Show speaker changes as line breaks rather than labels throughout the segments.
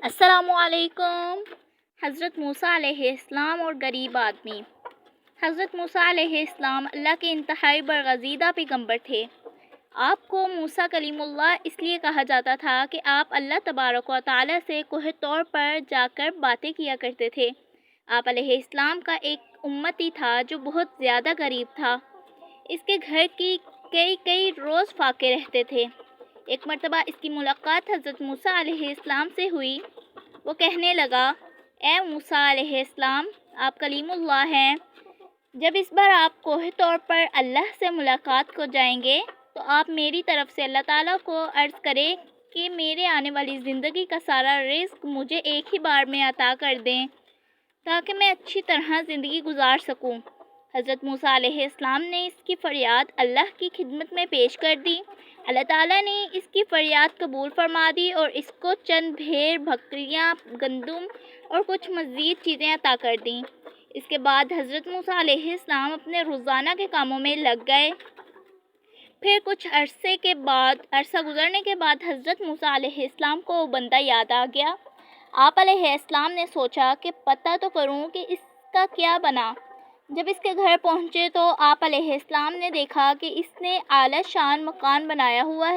السلام علیکم۔ حضرت موسیٰ علیہ السلام اور غریب آدمی۔ حضرت موسیٰ علیہ السلام اللہ کے انتہائی برگزیدہ پیغمبر تھے۔ آپ کو موسیٰ کلیم اللہ اس لیے کہا جاتا تھا کہ آپ اللہ تبارک و تعالیٰ سے کوہ طور پر جا کر باتیں کیا کرتے تھے۔ آپ علیہ السلام کا ایک امتی تھا جو بہت زیادہ غریب تھا۔ اس کے گھر کی کئی روز فاقے رہتے تھے۔ ایک مرتبہ اس کی ملاقات حضرت موسیٰ علیہ السلام سے ہوئی۔ وہ کہنے لگا، اے موسیٰ علیہ السلام، آپ کلیم اللہ ہیں۔ جب اس بار آپ کوہ طور پر اللہ سے ملاقات کو جائیں گے تو آپ میری طرف سے اللہ تعالیٰ کو عرض کریں کہ میرے آنے والی زندگی کا سارا رزق مجھے ایک ہی بار میں عطا کر دیں تاکہ میں اچھی طرح زندگی گزار سکوں۔ حضرت موسیٰ علیہ السلام نے اس کی فریاد اللہ کی خدمت میں پیش کر دی۔ اللہ تعالیٰ نے اس کی فریاد قبول فرما دی اور اس کو چند بھیڑ بکریاں، گندم اور کچھ مزید چیزیں عطا کر دیں۔ اس کے بعد حضرت موسیٰ علیہ السلام اپنے روزانہ کے کاموں میں لگ گئے۔ پھر کچھ عرصہ گزرنے کے بعد حضرت موسیٰ علیہ السلام کو وہ بندہ یاد آ گیا۔ آپ علیہ السلام نے سوچا کہ پتہ تو کروں کہ اس کا کیا بنا۔ جب اس کے گھر پہنچے تو آپ علیہ السلام نے دیکھا کہ اس نے اعلیٰ شان مکان بنایا ہوا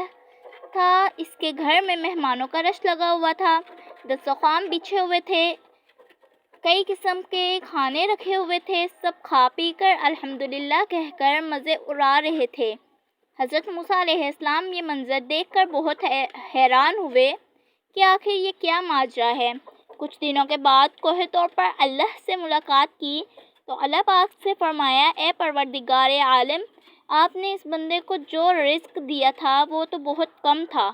تھا۔ اس کے گھر میں مہمانوں کا رش لگا ہوا تھا، دسترخوان بچھے ہوئے تھے، کئی قسم کے کھانے رکھے ہوئے تھے۔ سب کھا پی کر الحمدللہ کہہ کر مزے اڑا رہے تھے۔ حضرت موسیٰ علیہ السلام یہ منظر دیکھ کر بہت حیران ہوئے کہ آخر یہ کیا ماجرا ہے۔ کچھ دنوں کے بعد کوہ طور پر اللہ سے ملاقات کی تو اللہ پاک سے فرمایا، اے پروردگار عالم، آپ نے اس بندے کو جو رزق دیا تھا وہ تو بہت کم تھا،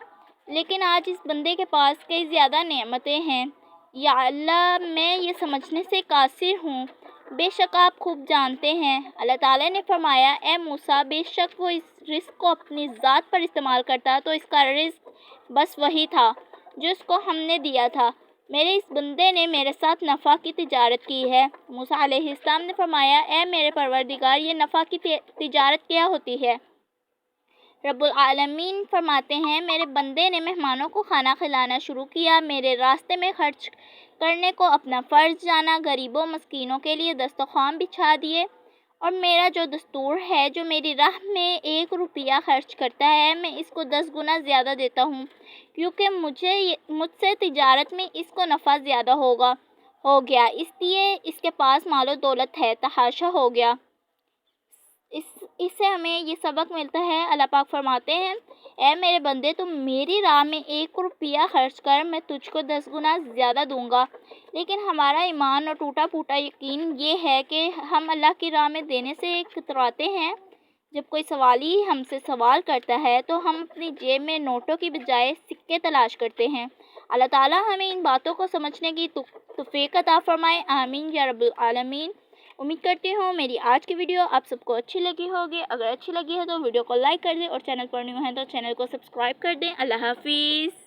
لیکن آج اس بندے کے پاس کئی زیادہ نعمتیں ہیں۔ یا اللہ، میں یہ سمجھنے سے قاصر ہوں، بے شک آپ خوب جانتے ہیں۔ اللہ تعالیٰ نے فرمایا، اے موسیٰ، بے شک وہ اس رزق کو اپنی ذات پر استعمال کرتا تو اس کا رزق بس وہی تھا جو اس کو ہم نے دیا تھا۔ میرے اس بندے نے میرے ساتھ نفع کی تجارت کی ہے۔ موسیٰ علیہ السلام نے فرمایا، اے میرے پروردگار، یہ نفع کی تجارت کیا ہوتی ہے؟ رب العالمین فرماتے ہیں، میرے بندے نے مہمانوں کو کھانا کھلانا شروع کیا، میرے راستے میں خرچ کرنے کو اپنا فرض جانا، غریبوں مسکینوں کے لیے دسترخوان بچھا دیے، اور میرا جو دستور ہے، جو میری راہ میں 1 روپیہ خرچ کرتا ہے، میں اس کو 10 گنا زیادہ دیتا ہوں، کیونکہ مجھ سے تجارت میں اس کو نفع زیادہ ہو گیا، اس لیے اس کے پاس مال و دولت ہے، تحاشا ہو گیا۔ اس سے ہمیں یہ سبق ملتا ہے۔ اللہ پاک فرماتے ہیں، اے میرے بندے، تم میری راہ میں 1 روپیہ خرچ کر، میں تجھ کو 10 گنا زیادہ دوں گا۔ لیکن ہمارا ایمان اور ٹوٹا پھوٹا یقین یہ ہے کہ ہم اللہ کی راہ میں دینے سے کتراتے ہیں۔ جب کوئی سوالی ہم سے سوال کرتا ہے تو ہم اپنی جیب میں نوٹوں کی بجائے سکے تلاش کرتے ہیں۔ اللہ تعالیٰ ہمیں ان باتوں کو سمجھنے کی توفیق عطا فرمائے، آمین یا رب العالمین۔ امید کرتی ہوں میری آج کی ویڈیو آپ سب کو اچھی لگی ہوگی۔ اگر اچھی لگی ہے تو ویڈیو کو لائک کر دیں اور چینل پر نیو ہیں تو چینل کو سبسکرائب کر دیں۔ اللہ حافظ۔